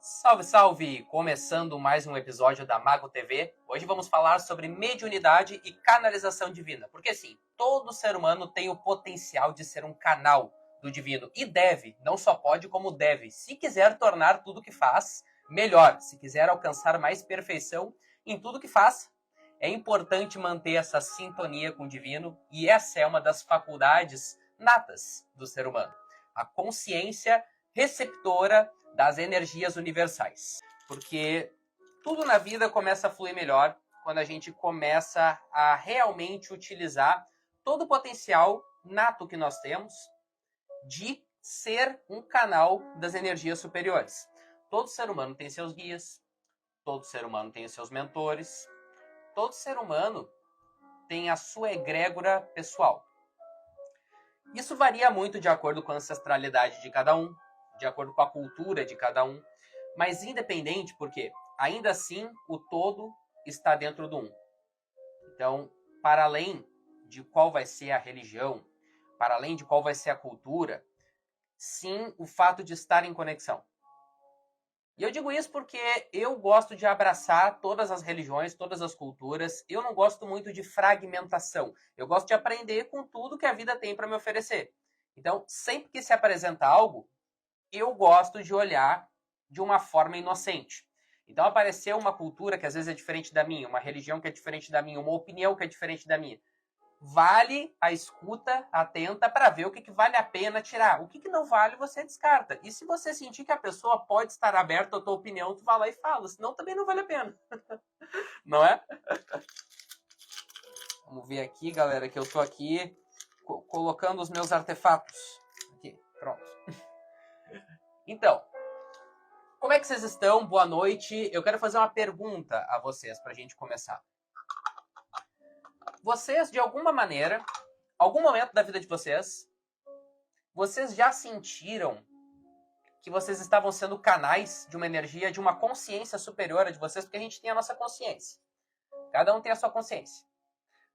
Salve, salve! Começando mais um episódio da Mago TV. Hoje vamos falar sobre mediunidade e canalização divina. Porque sim, todo ser humano tem o potencial de ser um canal do divino. E deve, não só pode como deve. Se quiser tornar tudo que faz melhor, se quiser alcançar mais perfeição em tudo que faz, é importante manter essa sintonia com o divino. E essa é uma das faculdades natas do ser humano. A consciência receptora das energias universais. Porque tudo na vida começa a fluir melhor quando a gente começa a realmente utilizar todo o potencial nato que nós temos de ser um canal das energias superiores. Todo ser humano tem seus guias, todo ser humano tem os seus mentores, todo ser humano tem a sua egrégora pessoal. Isso varia muito de acordo com a ancestralidade de cada um, de acordo com a cultura de cada um, mas independente, porque ainda assim o todo está dentro do um. Então, para além de qual vai ser a religião, para além de qual vai ser a cultura, sim, o fato de estar em conexão. E eu digo isso porque eu gosto de abraçar todas as religiões, todas as culturas. Eu não gosto muito de fragmentação. Eu gosto de aprender com tudo que a vida tem para me oferecer. Então, sempre que se apresenta algo, eu gosto de olhar de uma forma inocente. Então apareceu uma cultura que às vezes é diferente da minha, uma religião que é diferente da minha, uma opinião que é diferente da minha. Vale a escuta atenta para ver o que vale a pena tirar. O que não vale, você descarta. E se você sentir que a pessoa pode estar aberta à tua opinião, tu vai lá e fala. Senão também não vale a pena. Não é? Vamos ver aqui, galera, que eu tô aqui colocando os meus artefatos. Aqui, pronto. Então, como é que vocês estão? Boa noite. Eu quero fazer uma pergunta a vocês para a gente começar. Vocês, de alguma maneira, algum momento da vida de vocês já sentiram que vocês estavam sendo canais de uma energia, de uma consciência superior a de vocês? Porque a gente tem a nossa consciência. Cada um tem a sua consciência.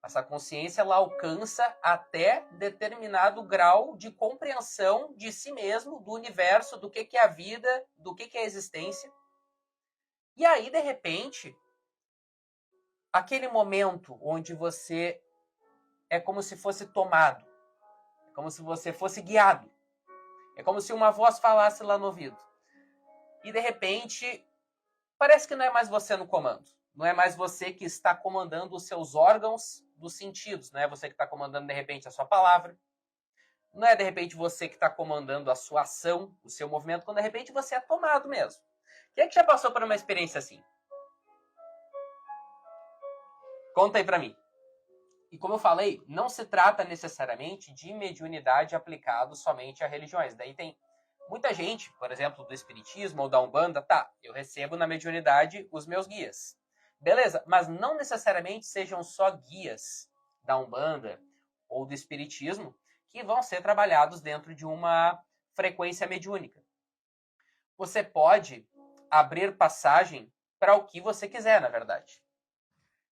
Essa consciência, ela alcança até determinado grau de compreensão de si mesmo, do universo, do que é a vida, do que é a existência. E aí, de repente, aquele momento onde você é como se fosse tomado, é como se você fosse guiado, é como se uma voz falasse lá no ouvido. E, de repente, parece que não é mais você no comando. Não é mais você que está comandando os seus órgãos dos sentidos. Não é você que está comandando, de repente, a sua palavra. Não é, de repente, você que está comandando a sua ação, o seu movimento, quando, de repente, você é tomado mesmo. Quem é que já passou por uma experiência assim? Conta aí pra mim. E como eu falei, não se trata necessariamente de mediunidade aplicado somente a religiões. Daí tem muita gente, por exemplo, do espiritismo ou da Umbanda, tá, eu recebo na mediunidade os meus guias. Beleza, mas não necessariamente sejam só guias da Umbanda ou do espiritismo que vão ser trabalhados dentro de uma frequência mediúnica. Você pode abrir passagem para o que você quiser, na verdade.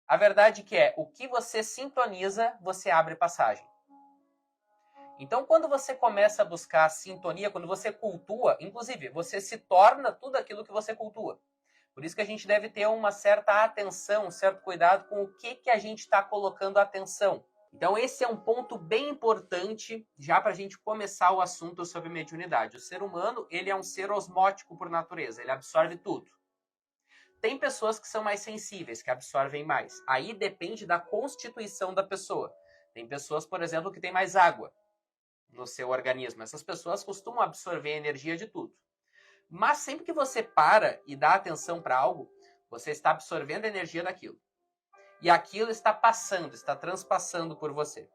A verdade que é, o que você sintoniza, você abre passagem. Então, quando você começa a buscar a sintonia, quando você cultua, inclusive, você se torna tudo aquilo que você cultua. Por isso que a gente deve ter uma certa atenção, um certo cuidado com o que a gente está colocando atenção. Então, esse é um ponto bem importante já para a gente começar o assunto sobre mediunidade. O ser humano, ele é um ser osmótico por natureza, ele absorve tudo. Tem pessoas que são mais sensíveis, que absorvem mais. Aí depende da constituição da pessoa. Tem pessoas, por exemplo, que têm mais água no seu organismo. Essas pessoas costumam absorver a energia de tudo. Mas sempre que você para e dá atenção para algo, você está absorvendo a energia daquilo. E aquilo está passando, está transpassando por você.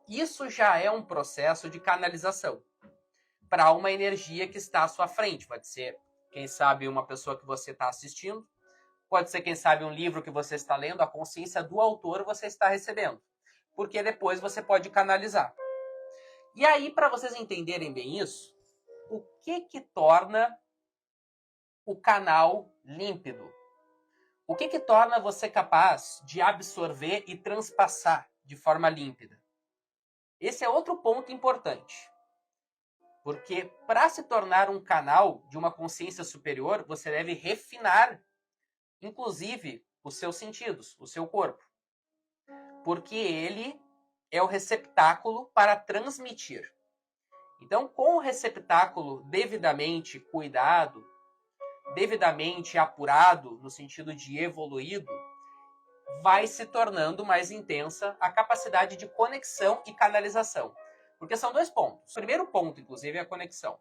Isso já é um processo de canalização para uma energia que está à sua frente. Pode ser, quem sabe, uma pessoa que você está assistindo. Pode ser, quem sabe, um livro que você está lendo. A consciência do autor você está recebendo. Porque depois você pode canalizar. E aí, para vocês entenderem bem isso, o que torna o canal límpido? O que torna você capaz de absorver e transpassar de forma límpida? Esse é outro ponto importante. Porque para se tornar um canal de uma consciência superior, você deve refinar, inclusive, os seus sentidos, o seu corpo. Porque ele é o receptáculo para transmitir. Então, com o receptáculo devidamente cuidado, devidamente apurado, no sentido de evoluído, vai se tornando mais intensa a capacidade de conexão e canalização. Porque são dois pontos. O primeiro ponto, inclusive, é a conexão.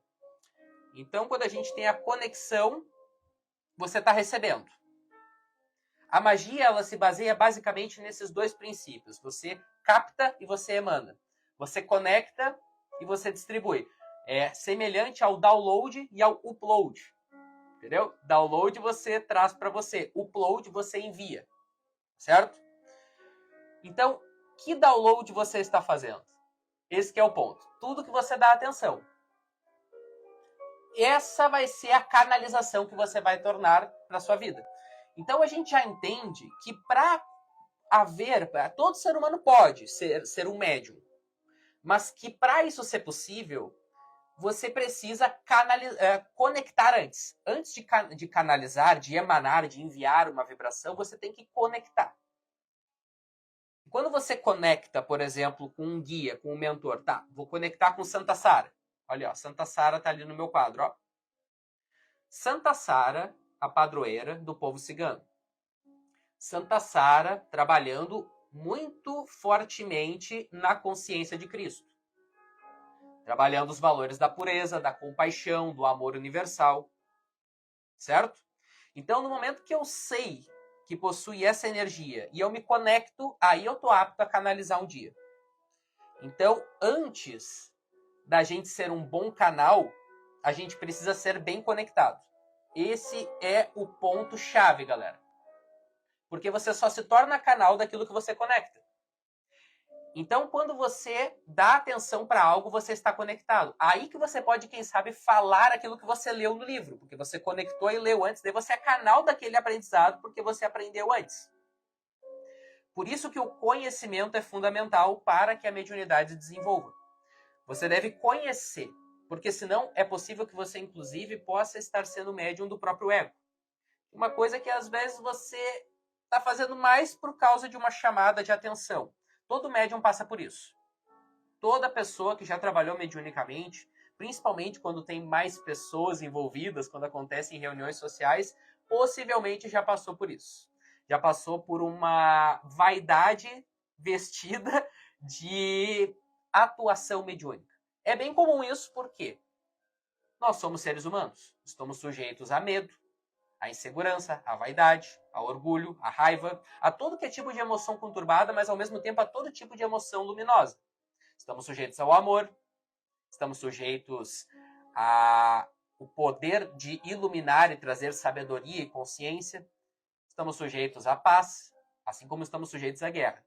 Então, quando a gente tem a conexão, você está recebendo. A magia, ela se baseia basicamente nesses dois princípios. Você capta e você emana. Você conecta e você distribui. É semelhante ao download e ao upload. Entendeu? Download você traz para você. Upload você envia. Certo? Então, que download você está fazendo? Esse que é o ponto. Tudo que você dá atenção. Essa vai ser a canalização que você vai tornar na sua vida. Então a gente já entende que para haver, todo ser humano pode ser um médium, mas que para isso ser possível, você precisa conectar antes. Antes de canalizar, de emanar, de enviar uma vibração, você tem que conectar. Quando você conecta, por exemplo, com um guia, com um mentor, tá, vou conectar com Santa Sara. Olha, ó, Santa Sara tá ali no meu quadro, ó. Santa Sara, a padroeira do povo cigano. Santa Sara trabalhando muito fortemente na consciência de Cristo. Trabalhando os valores da pureza, da compaixão, do amor universal. Certo? Então, no momento que eu sei que possui essa energia e eu me conecto, aí eu tô apto a canalizar um dia. Então, antes da gente ser um bom canal, a gente precisa ser bem conectado. Esse é o ponto-chave, galera. Porque você só se torna canal daquilo que você conecta. Então, quando você dá atenção para algo, você está conectado. Aí que você pode, quem sabe, falar aquilo que você leu no livro. Porque você conectou e leu antes. Daí você é canal daquele aprendizado porque você aprendeu antes. Por isso que o conhecimento é fundamental para que a mediunidade desenvolva. Você deve conhecer. Porque senão é possível que você, inclusive, possa estar sendo médium do próprio ego. Uma coisa que às vezes você está fazendo mais por causa de uma chamada de atenção. Todo médium passa por isso. Toda pessoa que já trabalhou mediunicamente, principalmente quando tem mais pessoas envolvidas, quando acontecem reuniões sociais, possivelmente já passou por isso. Já passou por uma vaidade vestida de atuação mediúnica. É bem comum isso porque nós somos seres humanos. Estamos sujeitos a medo, a insegurança, a vaidade, ao orgulho, a raiva, a todo que é tipo de emoção conturbada, mas ao mesmo tempo a todo tipo de emoção luminosa. Estamos sujeitos ao amor, estamos sujeitos ao poder de iluminar e trazer sabedoria e consciência, estamos sujeitos à paz, assim como estamos sujeitos à guerra.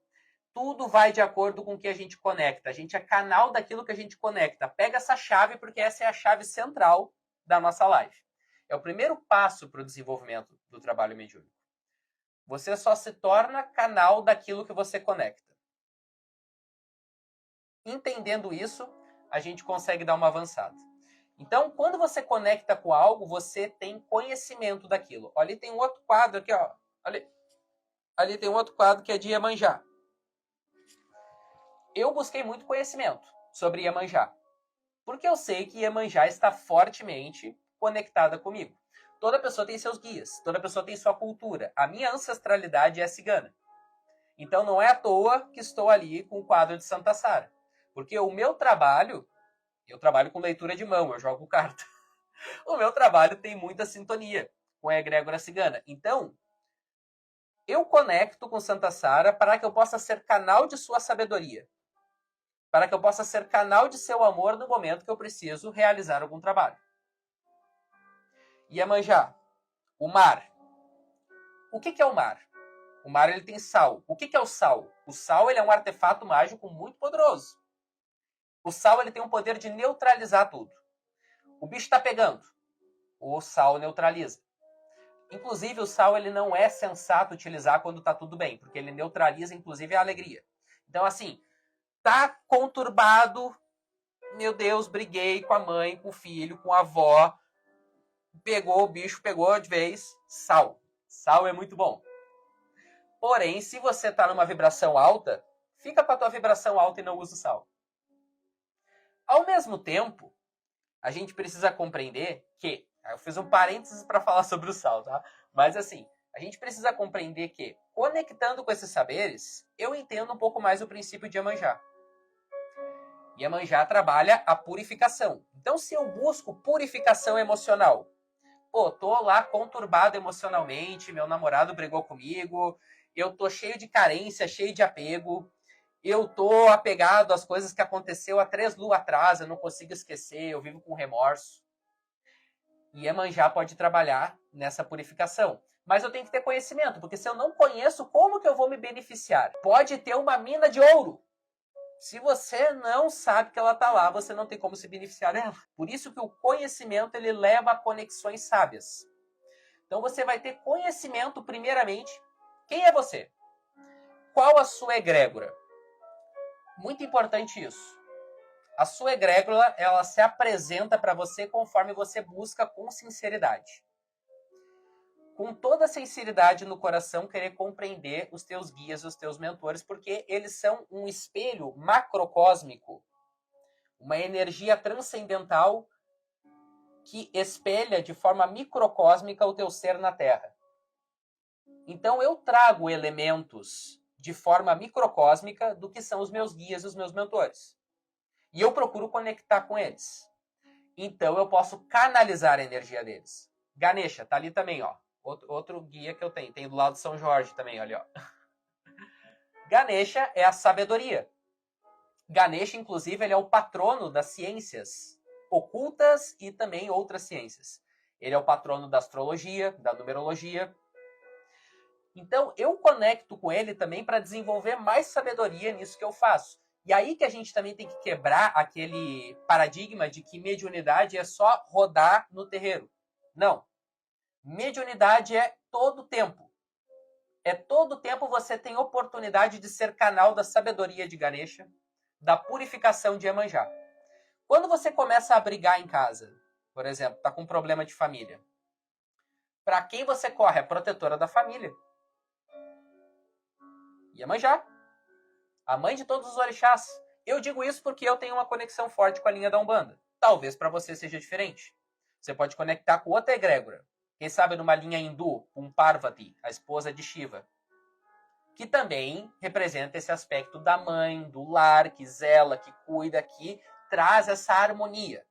Tudo vai de acordo com o que a gente conecta. A gente é canal daquilo que a gente conecta. Pega essa chave porque essa é a chave central da nossa live. É o primeiro passo para o desenvolvimento do trabalho mediúnico. Você só se torna canal daquilo que você conecta. Entendendo isso, a gente consegue dar uma avançada. Então, quando você conecta com algo, você tem conhecimento daquilo. Ali tem um outro quadro aqui, ó. Ali tem um outro quadro que é de Iemanjá. Eu busquei muito conhecimento sobre Iemanjá, porque eu sei que Iemanjá está fortemente conectada comigo. Toda pessoa tem seus guias, toda pessoa tem sua cultura. A minha ancestralidade é cigana. Então não é à toa que estou ali com o quadro de Santa Sara. Porque o meu trabalho, eu trabalho com leitura de mão, eu jogo carta. O meu trabalho tem muita sintonia com a egrégora cigana. Então, eu conecto com Santa Sara para que eu possa ser canal de sua sabedoria. Para que eu possa ser canal de seu amor no momento que eu preciso realizar algum trabalho. Iemanjá, o mar. O que é o mar? O mar ele tem sal. O que é o sal? O sal ele é um artefato mágico muito poderoso. O sal ele tem o poder de neutralizar tudo. O bicho está pegando. O sal neutraliza. Inclusive, o sal ele não é sensato utilizar quando está tudo bem, porque ele neutraliza, inclusive, a alegria. Então, assim, tá conturbado, meu Deus, briguei com a mãe, com o filho, com a avó. Pegou o bicho, pegou de vez. Sal. Sal é muito bom. Porém, se você está numa vibração alta, fica com a tua vibração alta e não usa o sal. Ao mesmo tempo, a gente precisa compreender que... Eu fiz um parênteses para falar sobre o sal, tá? Mas assim, a gente precisa compreender que, conectando com esses saberes, eu entendo um pouco mais o princípio de Iemanjá. Iemanjá trabalha a purificação. Então, se eu busco purificação emocional, pô, tô lá conturbado emocionalmente, meu namorado brigou comigo, eu tô cheio de carência, cheio de apego, eu tô apegado às coisas que aconteceu há 3 luas atrás, eu não consigo esquecer, eu vivo com remorso. E Iemanjá pode trabalhar nessa purificação. Mas eu tenho que ter conhecimento, porque se eu não conheço, como que eu vou me beneficiar? Pode ter uma mina de ouro. Se você não sabe que ela está lá, você não tem como se beneficiar dela. Por isso que o conhecimento ele leva a conexões sábias. Então você vai ter conhecimento primeiramente. Quem é você? Qual a sua egrégora? Muito importante isso. A sua egrégora, ela se apresenta para você conforme você busca com sinceridade. Com toda a sinceridade no coração, querer compreender os teus guias, os teus mentores, porque eles são um espelho macrocósmico, uma energia transcendental que espelha de forma microcósmica o teu ser na Terra. Então eu trago elementos de forma microcósmica do que são os meus guias e os meus mentores. E eu procuro conectar com eles. Então eu posso canalizar a energia deles. Ganesha, tá ali também, ó. Outro guia que eu tenho. Tem do lado de São Jorge também, olha, ó. Ganesha é a sabedoria. Ganesha, inclusive, ele é o patrono das ciências ocultas e também outras ciências. Ele é o patrono da astrologia, da numerologia. Então, eu conecto com ele também para desenvolver mais sabedoria nisso que eu faço. E aí que a gente também tem que quebrar aquele paradigma de que mediunidade é só rodar no terreiro. Não. Mediunidade é todo tempo. É todo tempo você tem oportunidade de ser canal da sabedoria de Ganesha, da purificação de Iemanjá. Quando você começa a brigar em casa, por exemplo, está com um problema de família, para quem você corre? A protetora da família. Iemanjá. A mãe de todos os orixás. Eu digo isso porque eu tenho uma conexão forte com a linha da Umbanda. Talvez para você seja diferente. Você pode conectar com outra egrégora. Quem sabe numa linha hindu, com Parvati, a esposa de Shiva, que também representa esse aspecto da mãe, do lar, que zela, que cuida, que traz essa harmonia.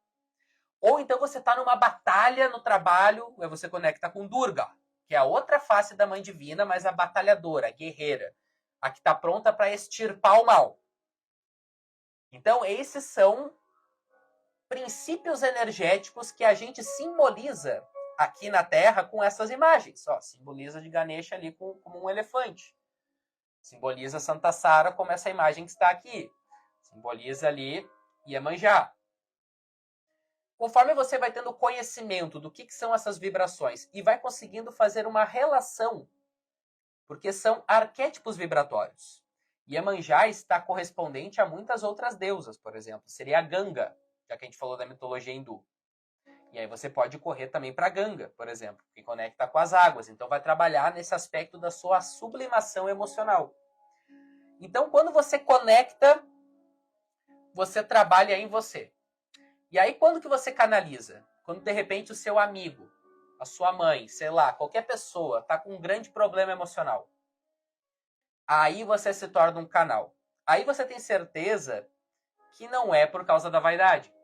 Ou então você está numa batalha no trabalho, aí você conecta com Durga, que é a outra face da mãe divina, mas a batalhadora, a guerreira, a que está pronta para extirpar o mal. Então esses são princípios energéticos que a gente simboliza aqui na Terra com essas imagens. Ó, simboliza de Ganesha ali como um elefante. Simboliza Santa Sara como essa imagem que está aqui. Simboliza ali Iemanjá. Conforme você vai tendo conhecimento do que são essas vibrações e vai conseguindo fazer uma relação, porque são arquétipos vibratórios. Iemanjá está correspondente a muitas outras deusas, por exemplo. Seria a Ganga, já que a gente falou da mitologia hindu. E aí você pode correr também para Ganga, por exemplo, que conecta com as águas. Então vai trabalhar nesse aspecto da sua sublimação emocional. Então quando você conecta, você trabalha em você. E aí quando que você canaliza? Quando de repente o seu amigo, a sua mãe, sei lá, qualquer pessoa está com um grande problema emocional. Aí você se torna um canal. Aí você tem certeza que não é por causa da vaidade.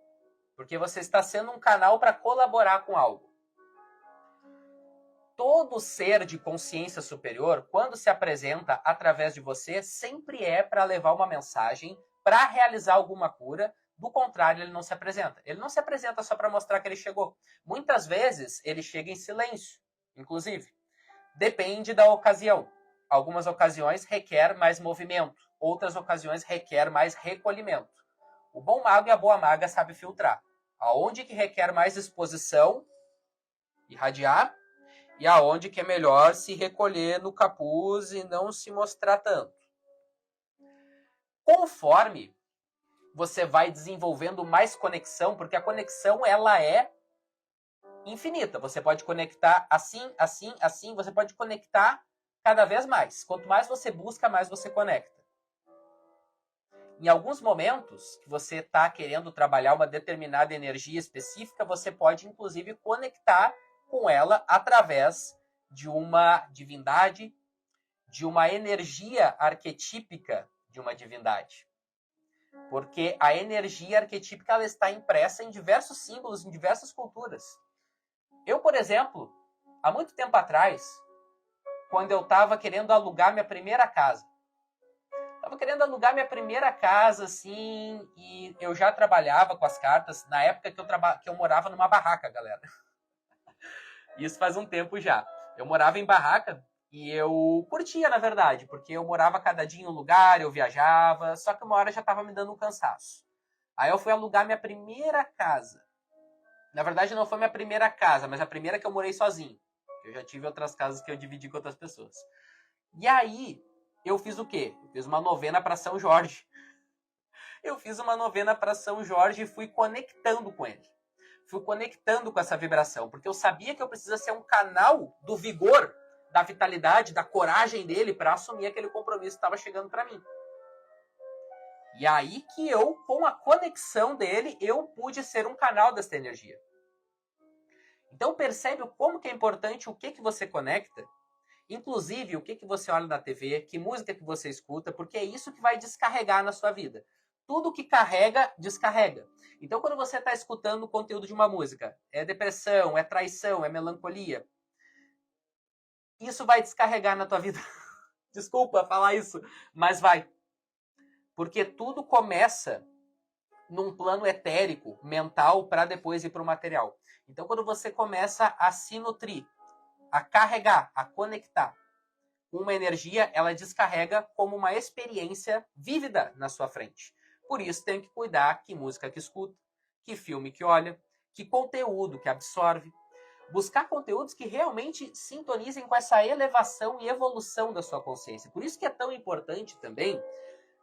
Porque você está sendo um canal para colaborar com algo. Todo ser de consciência superior, quando se apresenta através de você, sempre é para levar uma mensagem, para realizar alguma cura. Do contrário, ele não se apresenta. Ele não se apresenta só para mostrar que ele chegou. Muitas vezes, ele chega em silêncio, inclusive. Depende da ocasião. Algumas ocasiões requer mais movimento. Outras ocasiões requer mais recolhimento. O bom mago e a boa maga sabem filtrar. Aonde que requer mais exposição, irradiar, e aonde que é melhor se recolher no capuz e não se mostrar tanto. Conforme você vai desenvolvendo mais conexão, porque a conexão ela é infinita. Você pode conectar assim, assim, assim, você pode conectar cada vez mais. Quanto mais você busca, mais você conecta. Em alguns momentos que você está querendo trabalhar uma determinada energia específica, você pode, inclusive, conectar com ela através de uma divindade, de uma energia arquetípica de uma divindade. Porque a energia arquetípica ela está impressa em diversos símbolos, em diversas culturas. Eu, por exemplo, há muito tempo atrás, quando eu estava querendo alugar minha primeira casa, assim, e eu já trabalhava com as cartas na época que eu morava numa barraca, galera. Isso faz um tempo já. Eu morava em barraca e eu curtia, na verdade, porque eu morava cada dia em um lugar, eu viajava, só que uma hora já estava me dando um cansaço. Aí eu fui alugar minha primeira casa. Na verdade, não foi minha primeira casa, mas a primeira que eu morei sozinho. Eu já tive outras casas que eu dividi com outras pessoas. E aí, eu fiz o quê? Eu fiz uma novena para São Jorge. Eu fiz uma novena para São Jorge e fui conectando com ele. Fui conectando com essa vibração, porque eu sabia que eu precisava ser um canal do vigor, da vitalidade, da coragem dele para assumir aquele compromisso que estava chegando para mim. E aí que eu, com a conexão dele, eu pude ser um canal dessa energia. Então percebe como que é importante o que você conecta, inclusive o que você olha na TV, que música que você escuta, porque é isso que vai descarregar na sua vida. Tudo que carrega, descarrega. Então quando você está escutando o conteúdo de uma música, é depressão, é traição, é melancolia, isso vai descarregar na tua vida. Desculpa falar isso, mas vai. Porque tudo começa num plano etérico, mental, para depois ir para o material. Então, quando você começa a se nutrir, a carregar, a conectar com uma energia, ela descarrega como uma experiência vívida na sua frente. Por isso, tem que cuidar que música que escuta, que filme que olha, que conteúdo que absorve. Buscar conteúdos que realmente sintonizem com essa elevação e evolução da sua consciência. Por isso que é tão importante também,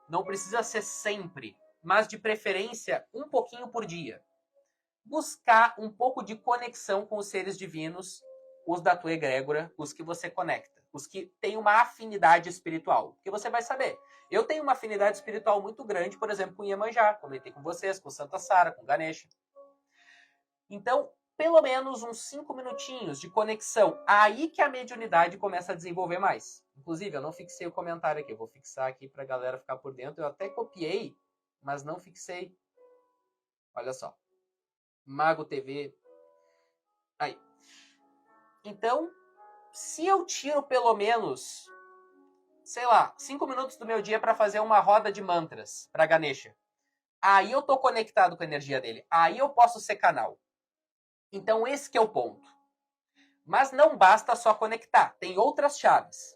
não precisa ser sempre, mas de preferência um pouquinho por dia. Buscar um pouco de conexão com os seres divinos, os da tua egrégora, os que você conecta, os que têm uma afinidade espiritual. Porque você vai saber. Eu tenho uma afinidade espiritual muito grande, por exemplo, com Iemanjá, comentei com vocês, com Santa Sara, com Ganesha. Então, pelo menos uns 5 minutinhos de conexão. Aí que a mediunidade começa a desenvolver mais. Inclusive, eu não fixei o comentário aqui. Eu vou fixar aqui para a galera ficar por dentro. Eu até copiei, mas não fixei. Olha só. Mago TV. Aí. Então, se eu tiro pelo menos, sei lá, 5 minutos do meu dia para fazer uma roda de mantras para Ganesha, aí eu tô conectado com a energia dele. Aí eu posso ser canal. Então, esse que é o ponto. Mas não basta só conectar. Tem outras chaves.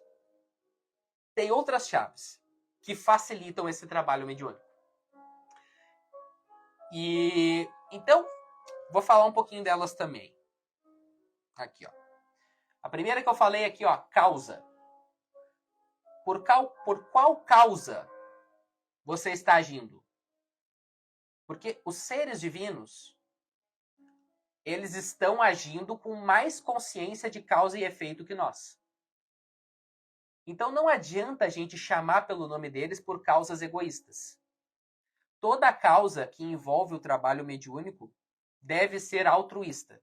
Tem outras chaves que facilitam esse trabalho mediúnico. E então, vou falar um pouquinho delas também. Aqui, ó. A primeira que eu falei aqui, ó, causa. Por qual causa você está agindo? Porque os seres divinos, eles estão agindo com mais consciência de causa e efeito que nós. Então não adianta a gente chamar pelo nome deles por causas egoístas. Toda causa que envolve o trabalho mediúnico deve ser altruísta.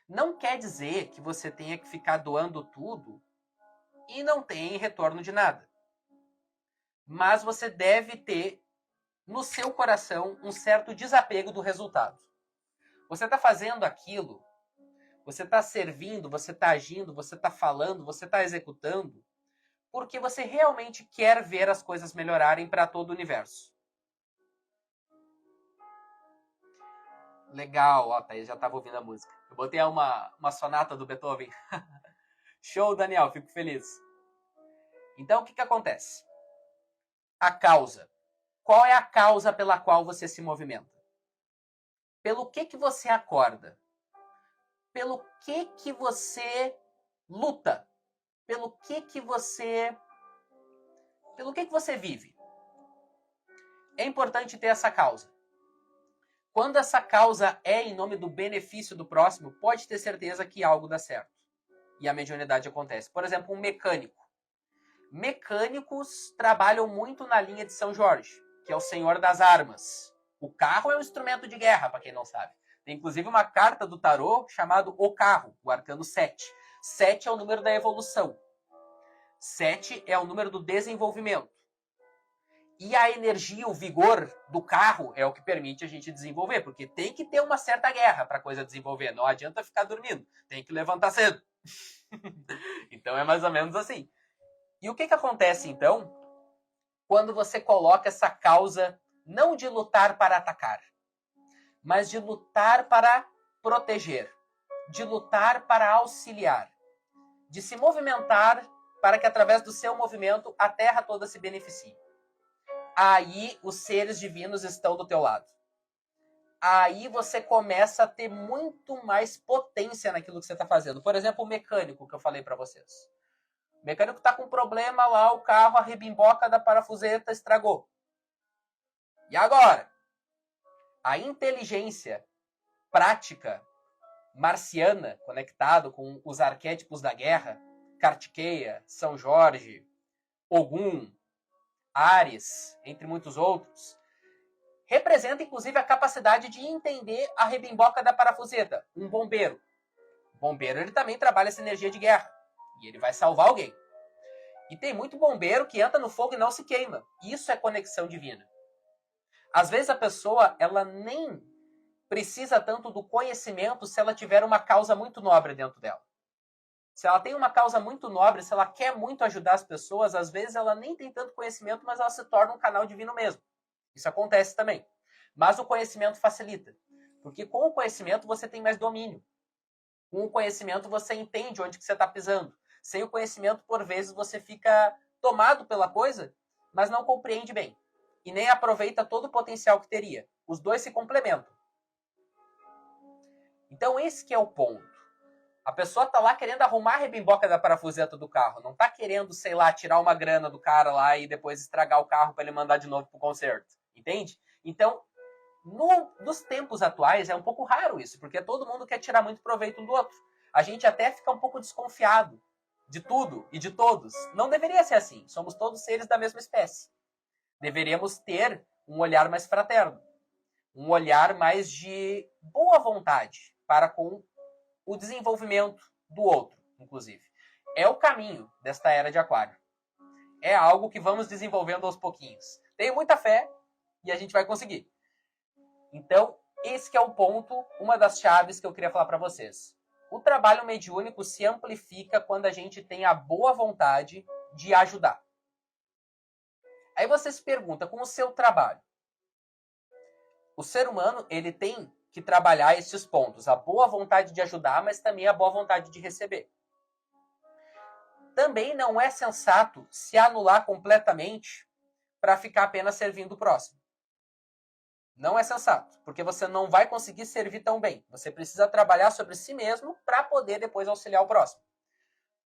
Não quer dizer que você tenha que ficar doando tudo e não tem retorno de nada. Mas você deve ter no seu coração um certo desapego do resultado. Você está fazendo aquilo, você está servindo, você está agindo, você está falando, você está executando, porque você realmente quer ver as coisas melhorarem para todo o universo. Legal, ó, Thaís já estava ouvindo a música. Eu botei uma sonata do Beethoven. Show, Daniel, fico feliz. Então, o que acontece? A causa. Qual é a causa pela qual você se movimenta? Pelo que você acorda? Pelo que você luta? Pelo que você vive? é importante ter essa causa. Quando essa causa é em nome do benefício do próximo, pode ter certeza que algo dá certo. E a mediunidade acontece. Por exemplo, um mecânico. Mecânicos trabalham muito na linha de São Jorge, que é o senhor das armas. O carro é um instrumento de guerra, para quem não sabe. Tem inclusive uma carta do tarô chamado O Carro, o arcano 7. 7 é o número da evolução. 7 é o número do desenvolvimento. E a energia, o vigor do carro é o que permite a gente desenvolver, porque tem que ter uma certa guerra para a coisa desenvolver. Não adianta ficar dormindo, tem que levantar cedo. Então é mais ou menos assim. E o que acontece então quando você coloca essa causa não de lutar para atacar, mas de lutar para proteger, de lutar para auxiliar, de se movimentar para que através do seu movimento a Terra toda se beneficie. Aí os seres divinos estão do teu lado. Aí você começa a ter muito mais potência naquilo que você está fazendo. Por exemplo, o mecânico que eu falei para vocês. O mecânico está com um problema lá, o carro, a rebimboca da parafuseta estragou. E agora? A inteligência prática marciana, conectado com os arquétipos da guerra, Kartikeya, São Jorge, Ogum, Ares, entre muitos outros, representa inclusive a capacidade de entender a rebimboca da parafuseta. Um bombeiro. O bombeiro ele também trabalha essa energia de guerra. E ele vai salvar alguém. E tem muito bombeiro que entra no fogo e não se queima. Isso é conexão divina. Às vezes a pessoa ela nem precisa tanto do conhecimento se ela tiver uma causa muito nobre dentro dela. Se ela tem uma causa muito nobre, se ela quer muito ajudar as pessoas, às vezes ela nem tem tanto conhecimento, mas ela se torna um canal divino mesmo. Isso acontece também. Mas o conhecimento facilita. Porque com o conhecimento você tem mais domínio. Com o conhecimento você entende onde que você está pisando. Sem o conhecimento, por vezes, você fica tomado pela coisa, mas não compreende bem. E nem aproveita todo o potencial que teria. Os dois se complementam. Então esse que é o ponto. A pessoa está lá querendo arrumar a rebimboca da parafuseta do carro. Não está querendo, sei lá, tirar uma grana do cara lá e depois estragar o carro para ele mandar de novo para o conserto. Entende? Então, nos tempos atuais é um pouco raro isso, porque todo mundo quer tirar muito proveito um do outro. A gente até fica um pouco desconfiado de tudo e de todos. Não deveria ser assim. Somos todos seres da mesma espécie. Deveríamos ter um olhar mais fraterno. Um olhar mais de boa vontade para com o desenvolvimento do outro, inclusive. É o caminho desta era de Aquário. É algo que vamos desenvolvendo aos pouquinhos. Tenho muita fé e a gente vai conseguir. Então, esse que é o ponto, uma das chaves que eu queria falar para vocês. O trabalho mediúnico se amplifica quando a gente tem a boa vontade de ajudar. Aí você se pergunta, com o seu trabalho, o ser humano ele tem que trabalhar esses pontos, a boa vontade de ajudar, mas também a boa vontade de receber. Também não é sensato se anular completamente para ficar apenas servindo o próximo. Não é sensato, porque você não vai conseguir servir tão bem. Você precisa trabalhar sobre si mesmo para poder depois auxiliar o próximo.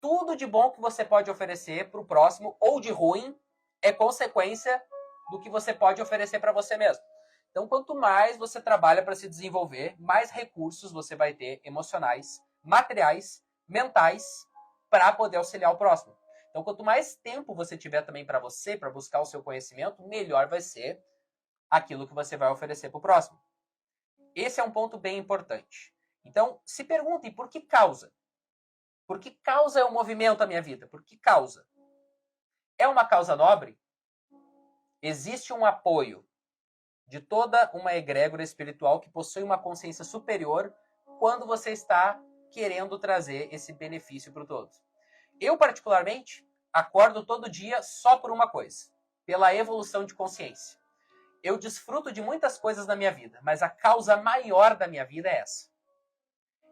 Tudo de bom que você pode oferecer para o próximo, ou de ruim, é consequência do que você pode oferecer para você mesmo. Então, quanto mais você trabalha para se desenvolver, mais recursos você vai ter emocionais, materiais, mentais, para poder auxiliar o próximo. Então, quanto mais tempo você tiver também para você, para buscar o seu conhecimento, melhor vai ser aquilo que você vai oferecer para o próximo. Esse é um ponto bem importante. Então, se perguntem por que causa? Por que causa é o movimento à minha vida? Por que causa? É uma causa nobre? Existe um apoio de toda uma egrégora espiritual que possui uma consciência superior quando você está querendo trazer esse benefício para o todo. Eu, particularmente, acordo todo dia só por uma coisa, pela evolução de consciência. Eu desfruto de muitas coisas na minha vida, mas a causa maior da minha vida é essa.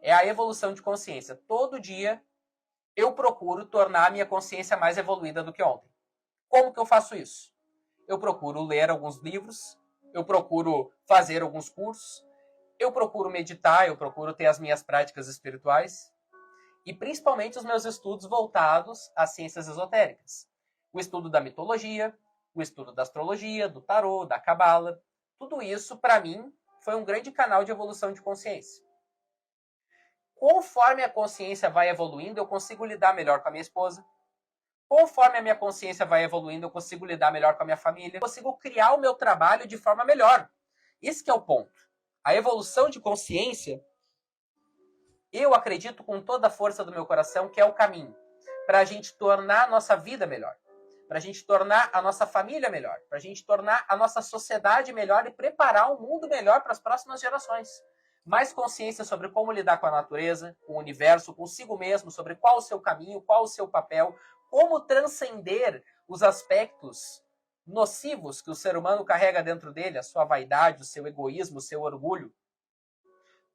É a evolução de consciência. Todo dia eu procuro tornar a minha consciência mais evoluída do que ontem. Como que eu faço isso? Eu procuro ler alguns livros, eu procuro fazer alguns cursos, eu procuro meditar, eu procuro ter as minhas práticas espirituais e principalmente os meus estudos voltados às ciências esotéricas. O estudo da mitologia, o estudo da astrologia, do tarô, da cabala. Tudo isso, para mim, foi um grande canal de evolução de consciência. Conforme a consciência vai evoluindo, eu consigo lidar melhor com a minha esposa. Conforme a minha consciência vai evoluindo, eu consigo lidar melhor com a minha família. Eu consigo criar o meu trabalho de forma melhor. Esse que é o ponto. A evolução de consciência, eu acredito com toda a força do meu coração que é o caminho para a gente tornar a nossa vida melhor, para a gente tornar a nossa família melhor, para a gente tornar a nossa sociedade melhor e preparar um mundo melhor para as próximas gerações. Mais consciência sobre como lidar com a natureza, com o universo, consigo mesmo, sobre qual o seu caminho, qual o seu papel, como transcender os aspectos nocivos que o ser humano carrega dentro dele, a sua vaidade, o seu egoísmo, o seu orgulho.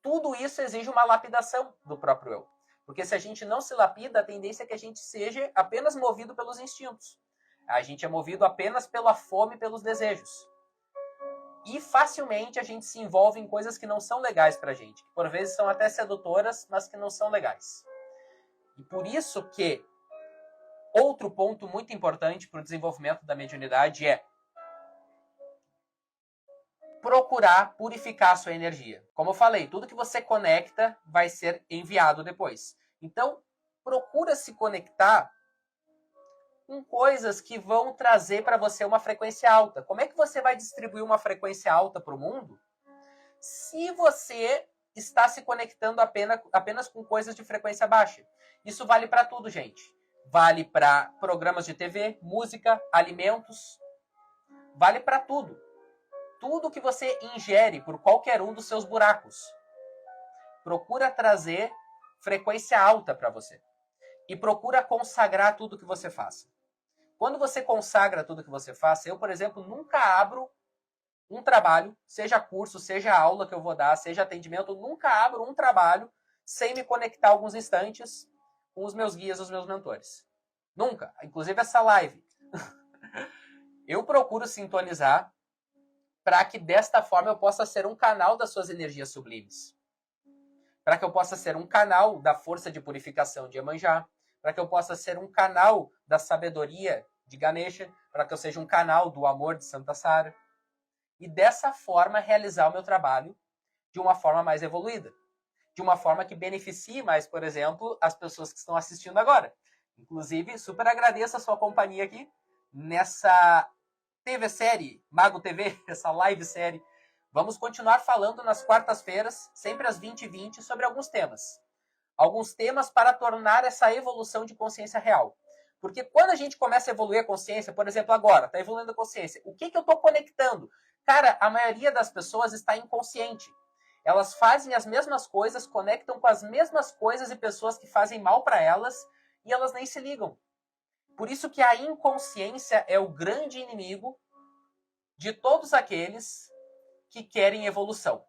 Tudo isso exige uma lapidação do próprio eu. Porque se a gente não se lapida, a tendência é que a gente seja apenas movido pelos instintos. A gente é movido apenas pela fome, pelos desejos. E facilmente a gente se envolve em coisas que não são legais pra gente. Que por vezes são até sedutoras, mas que não são legais. E por isso que outro ponto muito importante para o desenvolvimento da mediunidade é procurar purificar a sua energia. Como eu falei, tudo que você conecta vai ser enviado depois. Então, procura se conectar com coisas que vão trazer para você uma frequência alta. Como é que você vai distribuir uma frequência alta para o mundo se você está se conectando apenas com coisas de frequência baixa? Isso vale para tudo, gente. Vale para programas de TV, música, alimentos. Vale para tudo. Tudo que você ingere por qualquer um dos seus buracos. Procura trazer frequência alta para você. E procura consagrar tudo que você faça. Quando você consagra tudo que você faça, eu, por exemplo, nunca abro um trabalho, seja curso, seja aula que eu vou dar, seja atendimento, eu nunca abro um trabalho sem me conectar alguns instantes com os meus guias, os meus mentores. Nunca. Inclusive essa live. Eu procuro sintonizar para que desta forma eu possa ser um canal das suas energias sublimes. Para que eu possa ser um canal da força de purificação de Iemanjá. Para que eu possa ser um canal da sabedoria de Ganesha. Para que eu seja um canal do amor de Santa Sara. E dessa forma realizar o meu trabalho de uma forma mais evoluída. De uma forma que beneficie mais, por exemplo, as pessoas que estão assistindo agora. Inclusive, super agradeço a sua companhia aqui nessa TV série, Mago TV, essa live série. Vamos continuar falando nas quartas-feiras, sempre às 20h20, sobre alguns temas. Alguns temas para tornar essa evolução de consciência real. Porque quando a gente começa a evoluir a consciência, por exemplo, agora, está evoluindo a consciência, o que eu estou conectando? Cara, a maioria das pessoas está inconsciente. Elas fazem as mesmas coisas, conectam com as mesmas coisas e pessoas que fazem mal para elas, e elas nem se ligam. Por isso que a inconsciência é o grande inimigo de todos aqueles que querem evolução.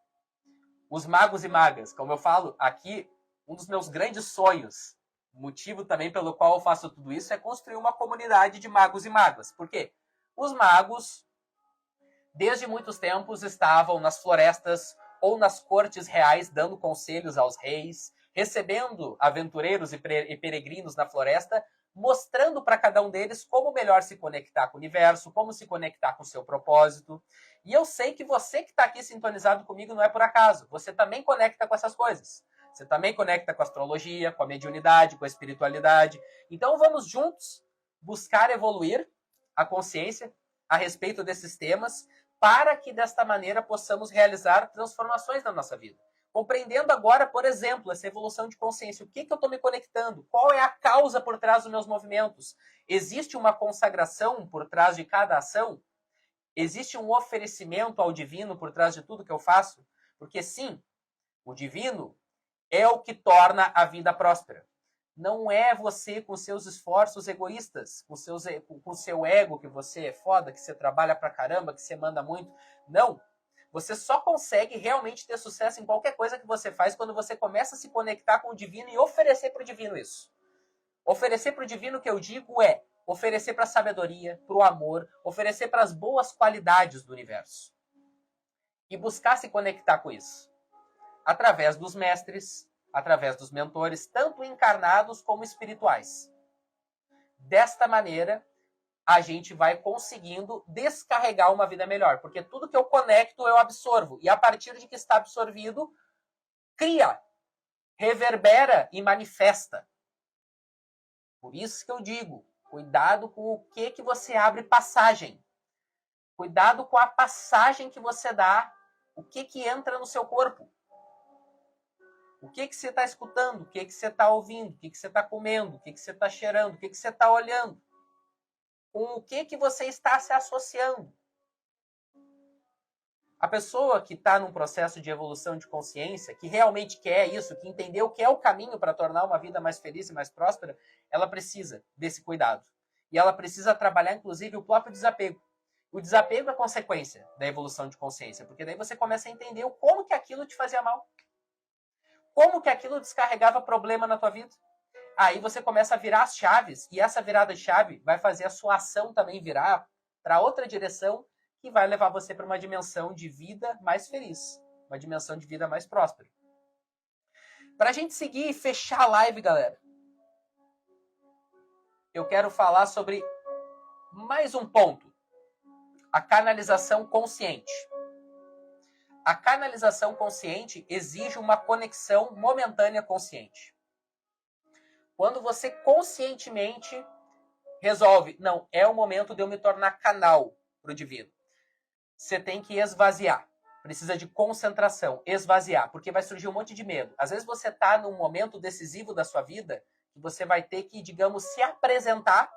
Os magos e magas, como eu falo aqui, um dos meus grandes sonhos, motivo também pelo qual eu faço tudo isso, é construir uma comunidade de magos e magas. Por quê? Os magos, desde muitos tempos, estavam nas florestas ou nas cortes reais, dando conselhos aos reis, recebendo aventureiros e peregrinos na floresta, mostrando para cada um deles como melhor se conectar com o universo, como se conectar com o seu propósito. E eu sei que você que está aqui sintonizado comigo não é por acaso. Você também conecta com essas coisas. Você também conecta com a astrologia, com a mediunidade, com a espiritualidade. Então vamos juntos buscar evoluir a consciência a respeito desses temas, para que desta maneira possamos realizar transformações na nossa vida. Compreendendo agora, por exemplo, essa evolução de consciência. O que eu estou me conectando? Qual é a causa por trás dos meus movimentos? Existe uma consagração por trás de cada ação? Existe um oferecimento ao divino por trás de tudo que eu faço? Porque sim, o divino é o que torna a vida próspera. Não é você com seus esforços egoístas, com seu ego, que você é foda, que você trabalha pra caramba, que você manda muito. Não. Você só consegue realmente ter sucesso em qualquer coisa que você faz quando você começa a se conectar com o divino e oferecer para o divino isso. Oferecer para o divino, que eu digo, é oferecer para a sabedoria, para o amor, oferecer para as boas qualidades do universo. E buscar se conectar com isso. Através dos mestres, através dos mentores, tanto encarnados como espirituais. Desta maneira, a gente vai conseguindo descarregar uma vida melhor. Porque tudo que eu conecto, eu absorvo. E a partir de que está absorvido, cria, reverbera e manifesta. Por isso que eu digo, cuidado com o que você abre passagem. Cuidado com a passagem que você dá, o que entra no seu corpo. O que você está escutando, o que você está ouvindo, o que você está comendo, o que você está cheirando, o que você está olhando. Com o que você está se associando. A pessoa que está num processo de evolução de consciência, que realmente quer isso, que entendeu que é o caminho para tornar uma vida mais feliz e mais próspera, ela precisa desse cuidado. E ela precisa trabalhar, inclusive, o próprio desapego. O desapego é consequência da evolução de consciência, porque daí você começa a entender como que aquilo te fazia mal. Como que aquilo descarregava problema na tua vida. Aí você começa a virar as chaves, e essa virada de chave vai fazer a sua ação também virar para outra direção, que vai levar você para uma dimensão de vida mais feliz, uma dimensão de vida mais próspera. Para a gente seguir e fechar a live, galera, eu quero falar sobre mais um ponto. A canalização consciente. A canalização consciente exige uma conexão momentânea consciente. Quando você conscientemente resolve, não, é o momento de eu me tornar canal para o divino. Você tem que esvaziar. Precisa de concentração, esvaziar, porque vai surgir um monte de medo. Às vezes você está num momento decisivo da sua vida que você vai ter que, digamos, se apresentar,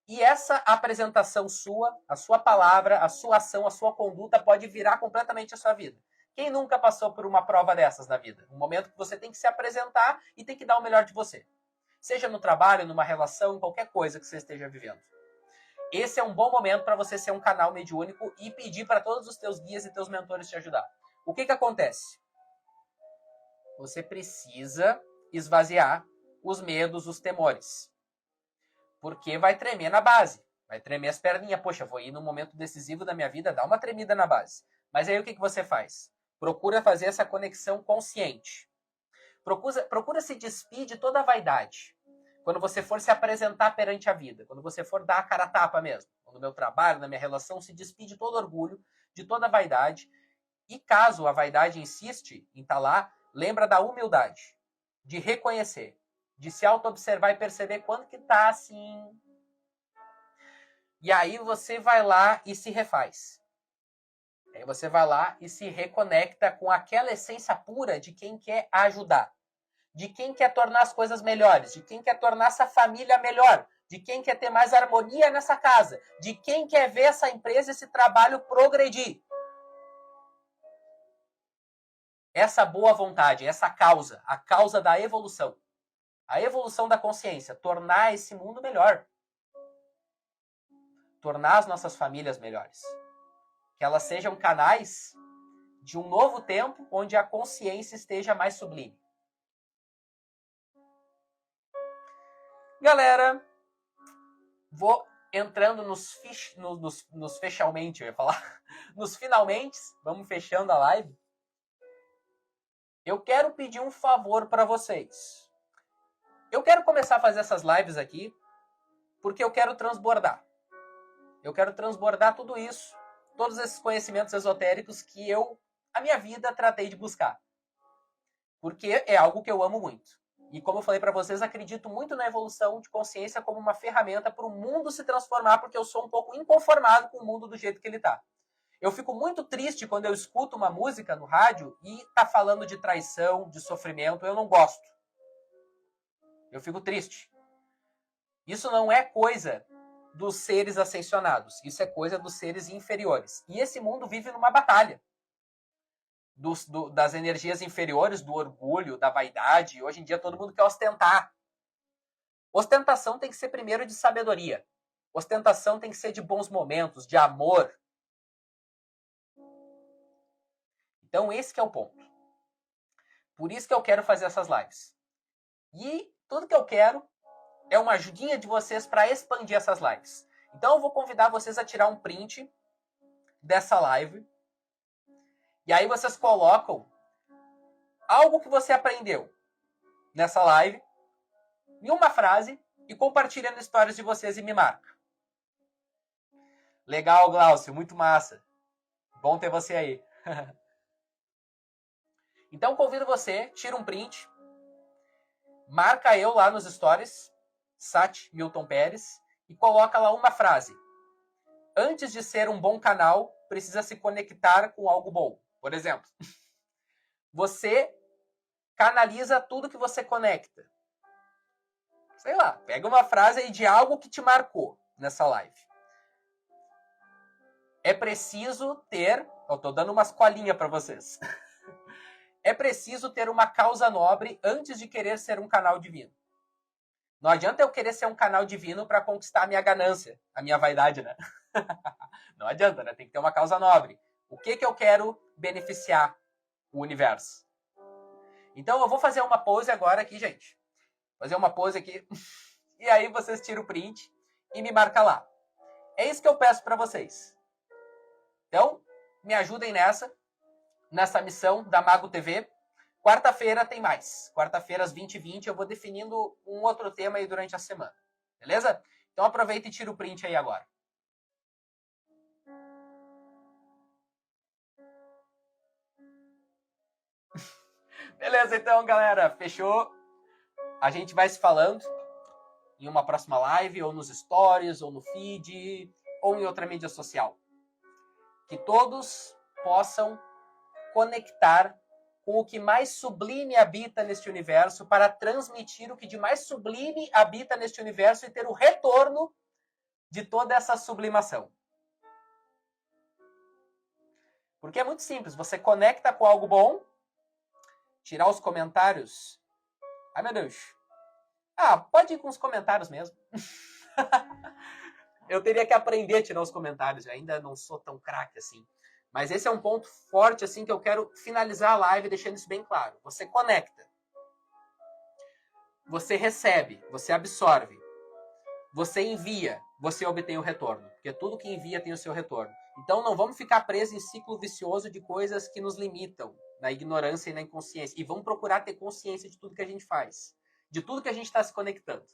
e essa apresentação sua, a sua palavra, a sua ação, a sua conduta pode virar completamente a sua vida. Quem nunca passou por uma prova dessas na vida? Um momento que você tem que se apresentar e tem que dar o melhor de você. Seja no trabalho, numa relação, em qualquer coisa que você esteja vivendo. Esse é um bom momento para você ser um canal mediúnico e pedir para todos os teus guias e teus mentores te ajudar. O que acontece? Você precisa esvaziar os medos, os temores. Porque vai tremer na base. Vai tremer as perninhas. Poxa, vou ir num momento decisivo da minha vida, dá uma tremida na base. Mas aí o que você faz? Procura fazer essa conexão consciente. Procura se despir de toda a vaidade. Quando você for se apresentar perante a vida, quando você for dar a cara a tapa mesmo, no meu trabalho, na minha relação, se despir de todo orgulho, de toda a vaidade. E caso a vaidade insiste em estar lá, lembra da humildade, de reconhecer, de se auto-observar e perceber quando que está assim. E aí você vai lá e se refaz. Aí você vai lá e se reconecta com aquela essência pura de quem quer ajudar. De quem quer tornar as coisas melhores. De quem quer tornar essa família melhor. De quem quer ter mais harmonia nessa casa. De quem quer ver essa empresa, esse trabalho progredir. Essa boa vontade, essa causa. A causa da evolução. A evolução da consciência. Tornar esse mundo melhor. Tornar as nossas famílias melhores. Que elas sejam canais de um novo tempo onde a consciência esteja mais sublime. Galera, vou entrando nos fechalmente, eu ia falar, nos finalmente, vamos fechando a live. Eu quero pedir um favor para vocês. Eu quero começar a fazer essas lives aqui porque eu quero transbordar. Eu quero transbordar tudo isso, todos esses conhecimentos esotéricos que a minha vida, tratei de buscar. Porque é algo que eu amo muito. E como eu falei para vocês, acredito muito na evolução de consciência como uma ferramenta para o mundo se transformar, porque eu sou um pouco inconformado com o mundo do jeito que ele está. Eu fico muito triste quando eu escuto uma música no rádio e tá falando de traição, de sofrimento. Eu não gosto. Eu fico triste. Isso não é coisa dos seres ascensionados. Isso é coisa dos seres inferiores. E esse mundo vive numa batalha. Das energias inferiores, do orgulho, da vaidade. Hoje em dia todo mundo quer ostentar. Ostentação tem que ser primeiro de sabedoria. Ostentação tem que ser de bons momentos, de amor. Então esse que é o ponto. Por isso que eu quero fazer essas lives. E tudo que eu quero é uma ajudinha de vocês para expandir essas lives. Então eu vou convidar vocês a tirar um print dessa live. E aí vocês colocam algo que você aprendeu nessa live em uma frase e compartilha no stories de vocês e me marca. Legal, Glaucio, muito massa. Bom ter você aí. Então convido você, tira um print, marca eu lá nos stories, Sat Milton Pérez, e coloca lá uma frase. Antes de ser um bom canal, precisa se conectar com algo bom. Por exemplo, você canaliza tudo que você conecta. Sei lá, pega uma frase aí de algo que te marcou nessa live. É preciso ter... Eu tô dando umas colinhas para vocês. É preciso ter uma causa nobre antes de querer ser um canal divino. Não adianta eu querer ser um canal divino para conquistar a minha ganância, a minha vaidade, né? Não adianta, né? Tem que ter uma causa nobre. O que eu quero beneficiar o universo? Então eu vou fazer uma pose agora aqui, gente. Fazer uma pose aqui. E aí vocês tiram o print e me marca lá. É isso que eu peço para vocês. Então, me ajudem nessa missão da Mago TV. Quarta-feira tem mais. Quarta-feira às 20h20 eu vou definindo um outro tema aí durante a semana. Beleza? Então aproveita e tira o print aí agora. Beleza, então, galera. Fechou? A gente vai se falando em uma próxima live, ou nos stories, ou no feed, ou em outra mídia social. Que todos possam conectar com o que mais sublime habita neste universo para transmitir o que de mais sublime habita neste universo e ter o retorno de toda essa sublimação. Porque é muito simples, você conecta com algo bom, tirar os comentários. Ai, meu Deus. Pode ir com os comentários mesmo. Eu teria que aprender a tirar os comentários, eu ainda não sou tão craque assim. Mas esse é um ponto forte assim que eu quero finalizar a live deixando isso bem claro. Você conecta. Você recebe, você absorve. Você envia, você obtém o retorno. Porque tudo que envia tem o seu retorno. Então não vamos ficar presos em ciclo vicioso de coisas que nos limitam, na ignorância e na inconsciência. E vamos procurar ter consciência de tudo que a gente faz. De tudo que a gente está se conectando.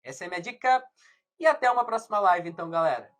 Essa é a minha dica. E até uma próxima live, então, galera.